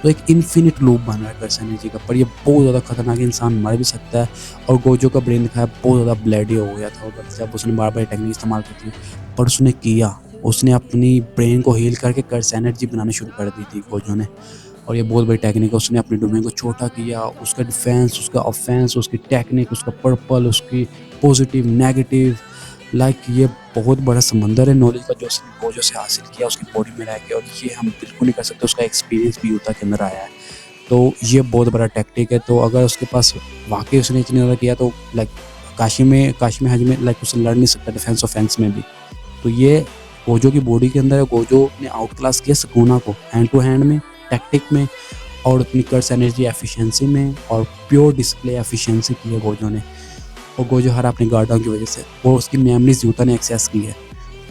[SPEAKER 1] तो एक इन्फिनिट लूप बन रहा है कर्स एनर्जी का, पर ये बहुत ज़्यादा खतरनाक, इंसान मर भी सकता है। और गोजो का ब्रेन दिखाया बहुत ज़्यादा ब्लडी हो गया था उधर जब उसने बार बार टेक्निक इस्तेमाल की थी, पर उसने किया, उसने अपनी ब्रेन को हील करके कर्स एनर्जी बनानी शुरू कर दी थी गोजो ने। और ये बहुत बड़ी टेक्निक है, उसने अपने डोमेन को छोटा किया, उसका डिफेंस, उसका ऑफेंस, उसकी टेक्निक, उसका पर्पल, उसकी पॉजिटिव नेगेटिव, लाइक ये बहुत बड़ा समंदर है नॉलेज का जो उसने गोजो से हासिल किया उसकी बॉडी में रह के। और ये हम बिल्कुल नहीं कर सकते, उसका एक्सपीरियंस भी यूता के अंदर आया है। तो ये बहुत बड़ा टैक्टिक है। तो अगर उसके पास वाकई उसने इतनी ज़्यादा किया तो लाइक काशी में हजमे लाइक उसे लड़ नहीं सकता डिफेंस ऑफेंस में भी। तो ये गोजो की बॉडी के अंदर है। गोजो ने आउट क्लास किया सुकुना को हैंड टू हैंड में, टैक्टिक में, और अपनी कर्स एनर्जी एफिशिएंसी में, और प्योर डिस्प्ले एफिशिएंसी की है गोजो ने। और गोजो हरा अपने गार्डों की वजह से, और उसकी मेमोरीज यूता ने एक्सेस की है।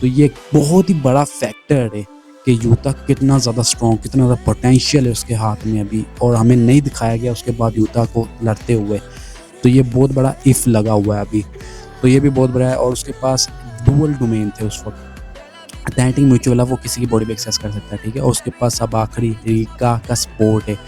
[SPEAKER 1] तो ये एक बहुत ही बड़ा फैक्टर है कि यूता कितना ज़्यादा स्ट्रॉन्ग, कितना ज़्यादा पोटेंशियल है उसके हाथ में अभी, और हमें नहीं दिखाया गया उसके बाद यूता को लड़ते हुए। तो ये बहुत बड़ा इफ़ लगा हुआ है अभी। तो ये भी बहुत बड़ा है। और उसके पास डुअल डोमेन थे उस वक्त। अथेंटिक म्यूचुअल वो किसी की बॉडी में एक्सेस कर सकता है, ठीक है। और उसके पास अब आखिरी रीका का सपोर्ट है।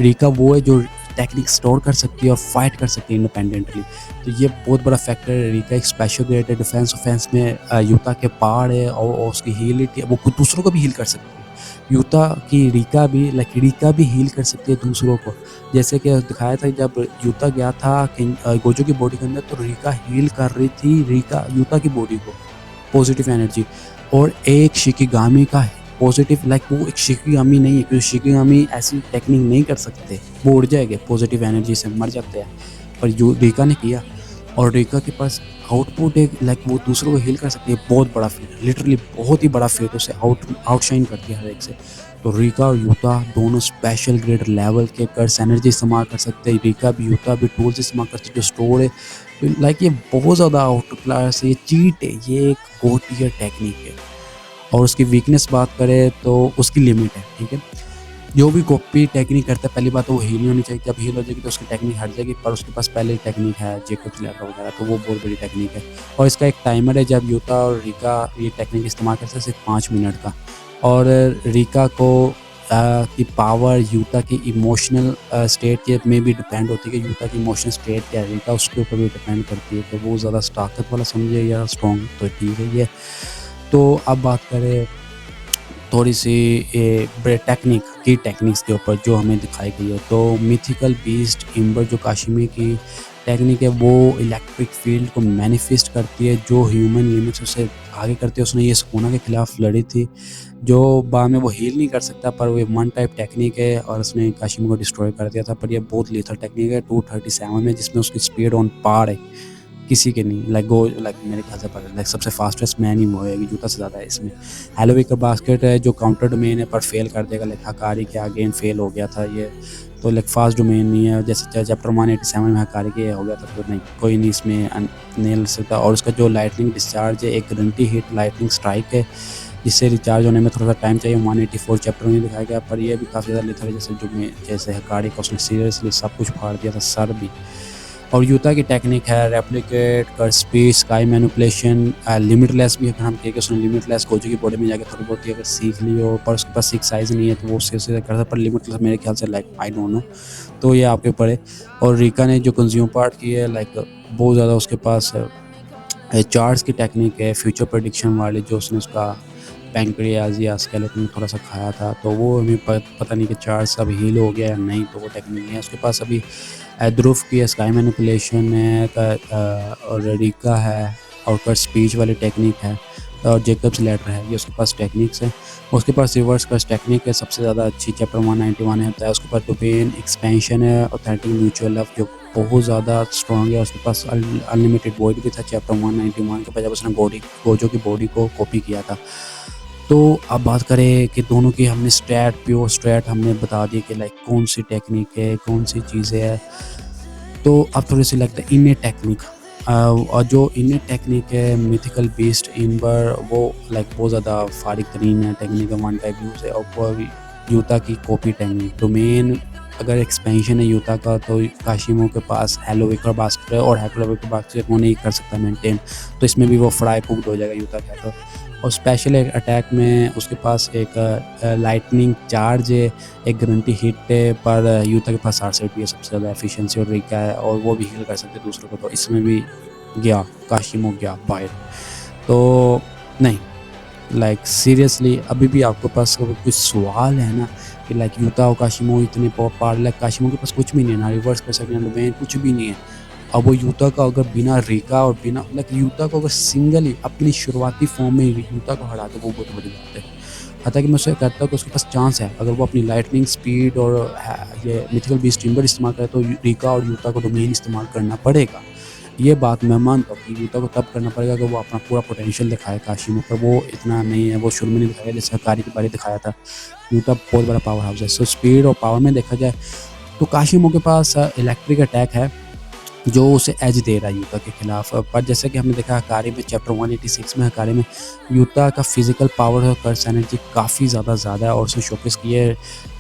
[SPEAKER 1] रीका वो है जो टेक्निक स्टोर कर सकती है और फाइट कर सकती है इंडिपेंडेंटली। तो ये बहुत बड़ा फैक्टर है। रीका एक स्पेशल ग्रेड है डिफेंस ऑफेंस में, यूता के पार है, और उसकी हीलिटी वो खुद दूसरों को भी हील कर सकती है। यूता की रीका भी रीका भी हील कर सकती है दूसरों को। जैसे कि दिखाया था जब यूता गया था गोजो की बॉडी के अंदर, तो रीका हील कर रही थी यूता की बॉडी को, पॉजिटिव एनर्जी। और एक शिकिगामी का पॉजिटिव लाइक वो एक शिकिगामी नहीं है, क्योंकि शिकिगामी ऐसी टेक्निक नहीं कर सकते, वो उड़ जाएंगे पॉजिटिव एनर्जी से, मर जाते हैं। पर जो रीका ने किया, और रीका के पास आउटपुट एक लाइक वो दूसरों को हील कर सकती है। बहुत बड़ा फेट, लिटरली बहुत ही बड़ा फेट, उसे आउटशाइन करती है हर एक से। तो रीका और यूता दोनों स्पेशल ग्रेड लेवल के कर्स एनर्जी इस्तेमाल कर सकते हैं। रीका भी यूता भी टूल्स इस्तेमाल कर सकते हैं जो स्टोर है। तो लाइक ये बहुत ज़्यादा आउट क्लास है, ये चीट है, ये एक गो टियर टेक्निक है। और उसकी वीकनेस बात करें तो उसकी लिमिट है, ठीक है। जो भी कॉपी टेक्निक करता है, पहली बात तो वो हील नहीं होनी चाहिए। जब हील हो जाएगी तो उसकी टेक्निक हट जाएगी, पर उसके पास पहले टेक्निक है जेकब्स लैडर वगैरह, तो वो बहुत बड़ी टेक्निक है। और इसका एक टाइमर है, जब यूता और रीका ये टेक्निक इस्तेमाल करते हैं सिर्फ 5 मिनट का। और रीका को की पावर यूता की इमोशनल स्टेट के में भी डिपेंड होती है कि यूता की इमोशनल स्टेट क्या है, रीका उसके ऊपर भी डिपेंड करती है कि वो ज़्यादा ताकत वाला समझे या स्ट्रॉन्ग। तो ठीक है ये। तो अब बात करें थोड़ी सी टेक्निक की टेक्निक्स के ऊपर जो हमें दिखाई गई है। तो मिथिकल बीस्ट इम्बर जो काशिमी की टेक्निक है वो इलेक्ट्रिक फील्ड को मैनिफेस्ट करती है जो ह्यूमन लिमिट्स उसे आगे करती है। उसने ये सुकुना के खिलाफ लड़ी थी जो बाद में वो हील नहीं कर सकता, पर वो वन टाइप टेक्निक है और उसने काशिमी को डिस्ट्रॉय कर दिया था। पर ये बहुत लीथल टेक्निक है 237 में, जिसमें उसकी स्पीड ऑन पार है किसी के नहीं। लाइक मेरे ख्याल से लाइक सबसे फास्टेस्ट मैन ही वो है, जूता से ज़्यादा है इसमें। हेलोवी का बास्केट है जो काउंटर डोमेन है पर फेल कर देगा, लाइक हकारी के अगेन फेल हो गया था ये। तो लाइक फास्ट डोमेन नहीं है, जैसे चैप्टर 187 में हकारी के हो गया था, तो नहीं कोई नहीं इसमें नहीं ले सकता। और उसका जो लाइटनिंग डिस्चार्ज है, एक गारंटी हिट लाइटनिंग स्ट्राइक है जिससे रिचार्ज होने में थोड़ा सा टाइम चाहिए। 184 चैप्टर में दिखाया गया, पर ये भी काफ़ी ज़्यादा लेथल है। जैसे हकारी का उसने सीरियसली सब कुछ फाड़ दिया था, सर भी। और यूता की टेक्निक है रेप्लिकेट, कर स्पीड, स्काई मैनिपुलेशन, लिमिटलेस भी अगर हम कहें कि उसने लिमिटलेस गोजू की बॉडी में जाके थोड़ी बहुत अगर सीख ली हो, पर उसके पास सिक्स साइज नहीं है तो वो उससे करता, पर लिमिटलेस मेरे ख्याल से लाइक आई डोंट नो, तो ये आपके ऊपर है। और रिका ने जो कंज्यूम पार्ट की है लाइक बहुत ज़्यादा उसके पास चार्ट्स की टेक्निक है, फ्यूचर प्रेडिक्शन वाली, जो उसने उसका पैंक्रियाज या स्केलेटन थोड़ा सा खाया था, तो वो हमें पता नहीं कि चार्ट्स अब हील हो गया या नहीं, तो वो टेक्निक है उसके पास अभी। ध्रुव की स्काई मैनिपुलेशन है और रिका है और कर स्पीच वाली टेक्निक है और जेकब्स लेटर है, ये उसके पास टेक्निक्स है। उसके पास रिवर्स कर्स टेक्निक है सबसे ज़्यादा अच्छी, चैप्टर 191 है। उसके पास डोमेन एक्सपेंशन है, ऑथेंटिक म्यूचुअल लव जो बहुत ज़्यादा स्ट्रॉन्ग है। उसके पास अनलिमिटेड वॉइड भी था चैप्टर 191 के पास, जब उसने गोजो की बॉडी को कॉपी किया था। तो अब बात करें कि दोनों की हमने प्योर स्ट्रैट हमने बता दी कि लाइक कौन सी टेक्निक है, कौन सी चीज़ें है। तो अब थोड़ी सी लगता है इन्हें टेक्निक, और जो इन्हें टेक्निक है मिथिकल बीस्ट इम्बर, वो लाइक बहुत ज़्यादा फारिग तरीन है टेक्निक, वन टाइप यूज़ है। और यूता की कॉपी टेक्निक डोमेन अगर एक्सपेंशन है यूता का, तो काशिमो के पास हेलोविकर बास्केट है और हेलोविकर बास्केट वो नहीं कर सकता मेंटेन, तो इसमें भी वो फ्राई कुकड हो जाएगा यूता का। तो और स्पेशल अटैक में उसके पास एक लाइटनिंग चार्ज है, एक गारंटी हिट है, पर यूता के पास आरसेट भी है सबसे ज़्यादा एफिशिएंसी और रिका है, और वो भी हील कर सकते हैं दूसरों को, तो इसमें भी गया काशिमो गया बाहर। तो नहीं लाइक सीरियसली अभी भी आपके पास कुछ सवाल है ना कि लाइक यूता और काशिमो इतने पावर, लाइक काशिमो के पास कुछ भी नहीं है ना, रिवर्स कर सकते हैं, कुछ भी नहीं है। अब वो यूता का अगर बिना रिका और बिना लाइक यूता को अगर सिंगल ही अपनी शुरुआती फॉर्म में यूता को हरा दे, वो बहुत बड़ी बात है। हालांकि मैं उसे कहता हूँ कि उसके पास चांस है, अगर वो अपनी लाइटनिंग स्पीड और ये मिथिकल बीस्ट टिम्बर इस्तेमाल करे तो रिका और यूता को डोमेन इस्तेमाल करना पड़ेगा। ये बात मैं मानता हूँ कि यूता को तब करना पड़ेगा कि वो अपना पूरा पोटेंशियल दिखाए काशिमो पर, वो इतना नहीं है, वो शुरू में नहीं दिखाया जैसे हकारी के बारे दिखाया था। यूता बहुत बड़ा पावर हाउस है, सो स्पीड और पावर में देखा जाए तो काशिमो के पास इलेक्ट्रिक अटैक है जो उसे एज दे रहा है यूता के खिलाफ। पर जैसे कि हमने देखा हकारी में चैप्टर 186 में हकारी में यूता का फिजिकल पावर और कर्स एनर्जी काफ़ी ज़्यादा है, और उसे शोकेस किए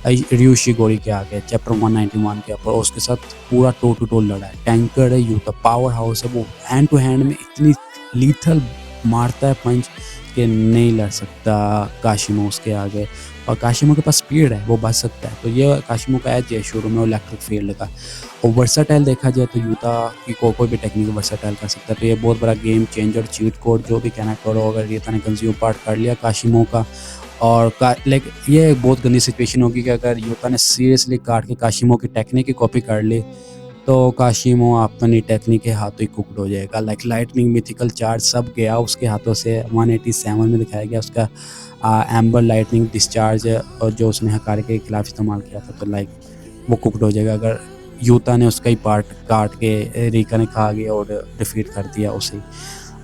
[SPEAKER 1] रियू शिगोरी के आगे चैप्टर 191 के ऊपर, और उसके साथ पूरा टो टू टो लड़ा है। टैंकर है यूता, पावर हाउस है, वो हैंड टू हैंड में इतनी लीथल मारता है पंच कि नहीं लड़ सकता काशिमो उसके आगे। और काशिमो के पास स्पीड है, वो बच सकता है, तो ये काशिमो का एज है शुरू में इलेक्ट्रिक फील्ड का। और वर्साटाइल देखा जाए तो यूता की कोई भी टेक्निक वर्साटाइल कर सकता है, तो ये बहुत बड़ा गेम चेंजर चीट कोड जो भी कहना करो, अगर यूता ने कंज्यूम पार्ट कर लिया काशिमो का, और लाइक ये एक बहुत गंदी सिचुएशन होगी कि अगर यूता ने सीरियसली काट के काशिमो की टेक्निक की कॉपी कर ली, तो काशिमो अपनी टेक्निक के हाथों ही कुकड हो जाएगा। लाइक लाइटनिंग मिथिकल चार्ज सब गया उसके हाथों से। 187 में दिखाया गया उसका एम्बर लाइटनिंग डिस्चार्ज, और जो उसने हकारी के खिलाफ इस्तेमाल किया था, तो लाइक वो कुकड हो जाएगा अगर यूता ने उसका ही पार्ट काट के रिका ने खा गया और डिफीट कर दिया उसे।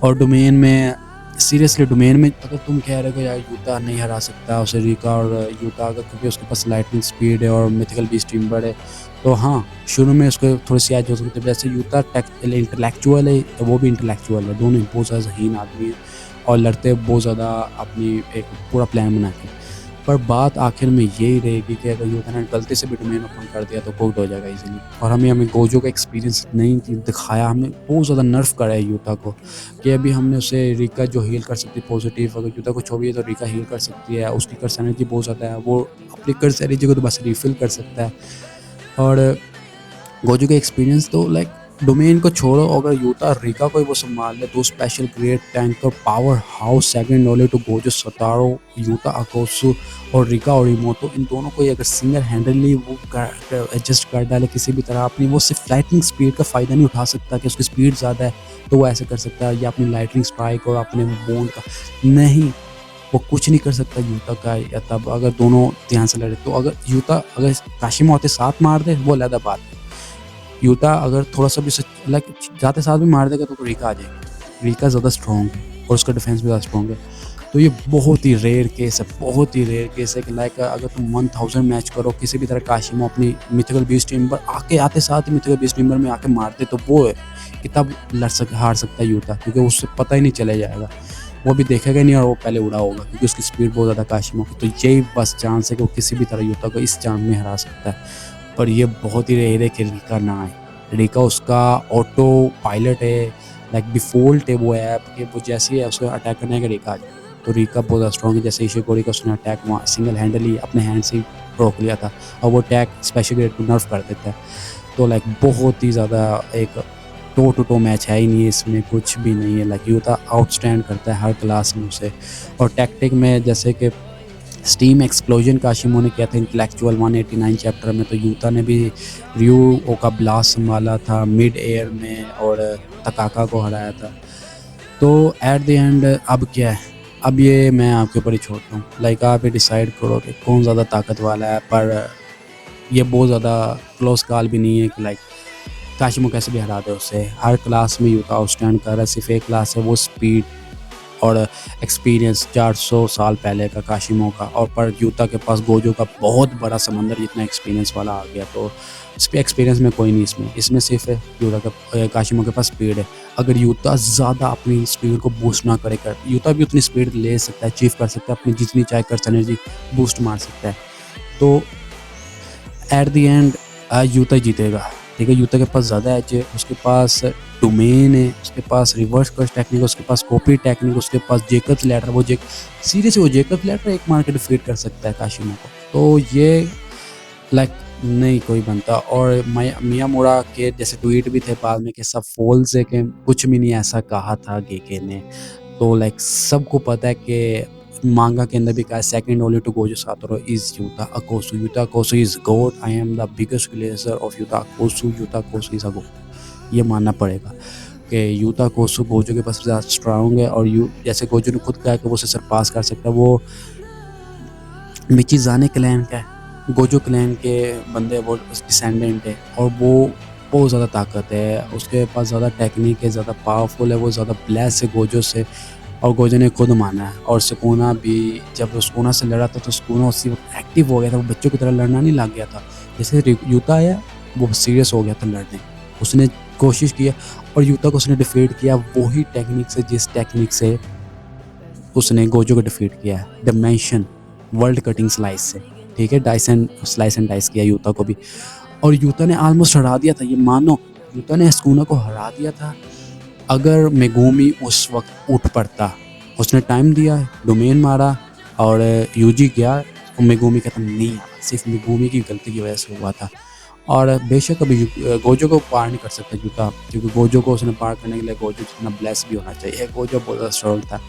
[SPEAKER 1] और डोमेन में सीरियसली डोमेन में अगर तुम कह रहे हो यार यूता नहीं हरा सकता उसे रिका और यूता का, क्योंकि उसके पास लाइटनिंग स्पीड है और मिथिकल बीस्ट टिम्बर है, तो हाँ शुरू में उसको थोड़ी सी एज हो सकती है। जैसे यूता इंटेलेक्चुअल है, तो वो भी इंटेलेक्चुअल है, दोनों बहुत ज़्यादा ज़हीन आदमी है और लड़ते बहुत ज़्यादा अपनी एक पूरा प्लान बना के। पर बात आखिर में यही रहेगी कि अगर यूता ने गलती से भी डोमेन ओपन कर दिया तो कुकड हो जाएगा इजीली। और हमें गोजो का एक्सपीरियंस नहीं दिखाया, हमें बहुत ज़्यादा नर्व करा है यूता को, कि अभी हमने उसे रिका जो हील कर सकती है पॉजिटिव, अगर यूता को छोड़िए तो रिका हील कर सकती है, उसकी कर्स एनर्जी बहुत ज़्यादा है, वो अपनी कर्स एनर्जी को तो बस रिफिल कर सकता है। और गोजो का एक्सपीरियंस तो लाइक डोमेन को छोड़ो, अगर यूता रिका को ही वो संभाल ले तो special grade tanker power house second only to Gojo Satoru, Yuta Okkotsu और रिका और इमोतो, इन दोनों को ही अगर सिंगल हैंडली वो एडजस्ट कर डाले किसी भी तरह अपनी, वो सिर्फ लाइटनिंग स्पीड का फ़ायदा नहीं उठा सकता कि उसकी स्पीड ज़्यादा है तो वो ऐसे कर सकता है, या अपनी लाइटनिंग स्पाइक और अपने बोन का नहीं, वो कुछ नहीं कर सकता यूता का। या तब अगर दोनों ध्यान से लड़े तो अगर यूता अगर काशिमा होते साथ मार दे वो अलग बात है। यूता अगर थोड़ा सा भी लाइक जाते साथ भी मार देगा तो रिका आ जाएगी। रिका ज़्यादा स्ट्रॉन्ग है और उसका डिफेंस भी ज़्यादा स्ट्रॉन्ग है। तो ये बहुत ही रेयर केस है, बहुत ही रेयर केस है कि लाइक अगर तुम 1000 मैच करो किसी भी तरह काशिमा अपनी मिथिकल बीस्ट टीम्बर आके आते साथ ही मिथिकल बीस्ट टीम्बर में आके मारते तो वो है कि तब हार सकता है यूता, क्योंकि उससे पता ही नहीं चला जाएगा, वो भी देखेगा नहीं और वो पहले उड़ा होगा क्योंकि उसकी स्पीड बहुत ज़्यादा काशिमा की। तो यही बस चांस है कि वो किसी भी तरह यूता को इस चांस में हरा सकता है। पर ये बहुत ही रेयर है कि रिका ना आए। रिका उसका ऑटो पायलट है, लाइक डिफ़ॉल्ट है वो ऐप कि वो जैसे ही उसको अटैक करने का रिका आ जाए। तो रिका बहुत ज़्यादा स्ट्रॉन्ग है, जैसे इशिकोरी का उसने अटैक वहाँ सिंगल हैंडली अपने हैंड से ही रोक लिया था और वो अटैक स्पेशल ग्रेड को नर्फ कर देता है। तो लाइक बहुत ही ज़्यादा एक टो टू टो मैच है ही नहीं, इसमें कुछ भी नहीं है। लाइक यूता आउटस्टैंड करता है हर क्लास में उसे। और टैक्टिक में जैसे कि स्टीम एक्सप्लोजन काशिमो ने किया था इंटेलेक्चुअल 189 चैप्टर में, तो यूता ने भी रियो का ब्लास्ट संभाला था मिड एयर में और तकाका को हराया था। तो एट द एंड अब क्या है, अब ये मैं आपके ऊपर ही छोड़ता हूँ। लाइक आप ये डिसाइड करो कि कौन ज़्यादा ताकत वाला है, पर ये बहुत ज़्यादा क्लोज कॉल भी नहीं है कि लाइक काशिमो कैसे भी हरा दे उससे। हर क्लास में यूता आउटस्टैंड कर रहा है, सिर्फ एक क्लास है वो स्पीड और एक्सपीरियंस 400 साल पहले का काशिमो का, और पर यूता के पास गोजो का बहुत बड़ा समंदर जितना एक्सपीरियंस वाला आ गया। तो इस पर एक्सपीरियंस में कोई नहीं, इसमें सिर्फ है यूता का काशिमो के पास स्पीड है। अगर यूता ज़्यादा अपनी स्पीड को बूस्ट ना करे कर, यूता भी उतनी स्पीड ले सकता है, अचीव कर सकता है, अपनी जितनी चाहे कर्स एनर्जी बूस्ट मार सकता है। तो एट द एंड यूता जीतेगा। ठीक है, यूता के पास ज़्यादा एज है, उसके पास डोमेन है, उसके पास रिवर्स कर्स टेक्निक, उसके पास कॉपी टेक्निक, उसके पास जेकब्स लैडर, वो सीरियसली वो जेकब्स लैडर एक मार के डिफीट कर सकता है काशिमा को। तो ये लाइक नहीं कोई बनता। और मियामोरा के जैसे ट्वीट भी थे बाद में कि सब फॉल्स है, कि कुछ भी नहीं ऐसा कहा था गेके ने। तो लाइक सबको पता है कि मांगा के अंदर भी कहा second only to Gojo Satoru is Yuta Okkotsu, Yuta Okkotsu is god, I am the biggest glazer of Yuta Okkotsu, Yuta Okkotsu is a god. ये मानना पड़ेगा कि यूता अकोसु गोजो के पास ज़्यादा स्ट्रांग है, और जैसे गोजो ने खुद कहा कि वो उसे सरपास कर सकता है। वो मिचिज़ाने क्लैन का है, गोजो क्लैन के बंदे, वो डिसेंडेंट है और वो बहुत ज़्यादा ताकत है, उसके पास ज़्यादा टेक्निक है, ज़्यादा पावरफुल है, वो ज़्यादा ब्लेस है गोजो से। और गोजो ने खुद माना है। और सुकूना भी जब सुकूना से लड़ा था तो सुकूना उसी वक्त एक्टिव हो गया था, वो बच्चों की तरह लड़ना नहीं लग गया था। जैसे यूता आया वो सीरियस हो गया था लड़ने, उसने कोशिश किया और यूता को उसने डिफीट किया वही टेक्निक से जिस टेक्निक से उसने गोजो को डिफीट किया है, डिमेंशन वर्ल्ड कटिंग स्लाइस से। ठीक है, स्लाइस एंड डाइस किया यूता को भी, और यूता ने ऑलमोस्ट हरा दिया था, ये मानो यूता ने सुकूना को हरा दिया था। अगर मेगुमी उस वक्त उठ पड़ता, उसने टाइम दिया, डोमेन मारा और यूजी गया, तो मेगुमी खत्म नहीं आया, सिर्फ मेगुमी की गलती की वजह से हुआ था। और बेशक अभी गोजो को पार नहीं कर सकता यूता, क्योंकि गोजो को उसने पार करने के लिए गोजो जितना ब्लेस भी होना चाहिए। गोजो बहुत ज़्यादा स्ट्रॉन्ग था।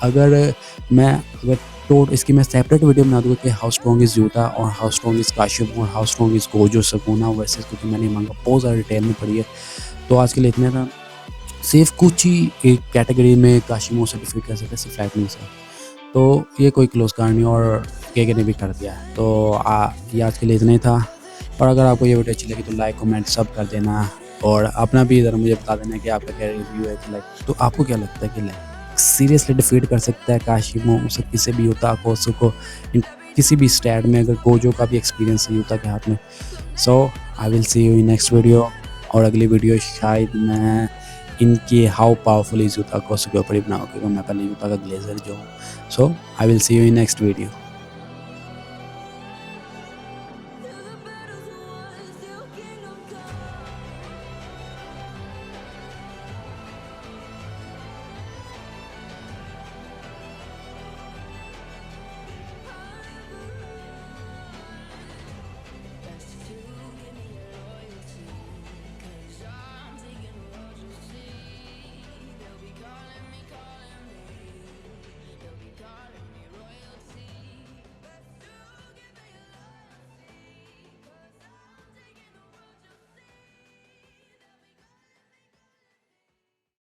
[SPEAKER 1] अगर इसकी मैं सेपरेट वीडियो बना दूँगा कि हाउ स्ट्रॉन्ग इज़ यूता और हाउ स्ट्रॉन्ग इज़ काशिमा और how strong is Gojo Sukuna versus, क्योंकि मैंने मांगा बहुत ज़्यादा डिटेल में पढ़ी है। तो आज के लिए इतना था, सिर्फ कुछ ही एक कैटेगरी में काशिमा से डिफीट कर सकते, सिर्फ लाइटनिंग से। तो ये कोई क्लोज कहानी और केके ने भी कर दिया है। तो ये आज के लिए इतना ही था। और अगर आपको ये वीडियो अच्छी लगी तो लाइक कमेंट सब कर देना, और अपना भी ज़रा मुझे बता देना कि आपका क्या रिव्यू है कि लाइक, तो आपको क्या लगता है कि लाइक सीरियसली डिफीट कर सकता है काशिमा उसे किसी भी यूता अकोसु को किसी भी स्टैट में, अगर गोजो का भी एक्सपीरियंस है यूता के हाथ में। So I will see you in next video, और अगली वीडियो शायद मैं इनकी how powerful is Yuta Okkotsu के ऊपर ही बनाऊँ, क्योंकि मैं पहले यूता का ग्लेजर जो हूँ। So I will see you in next video.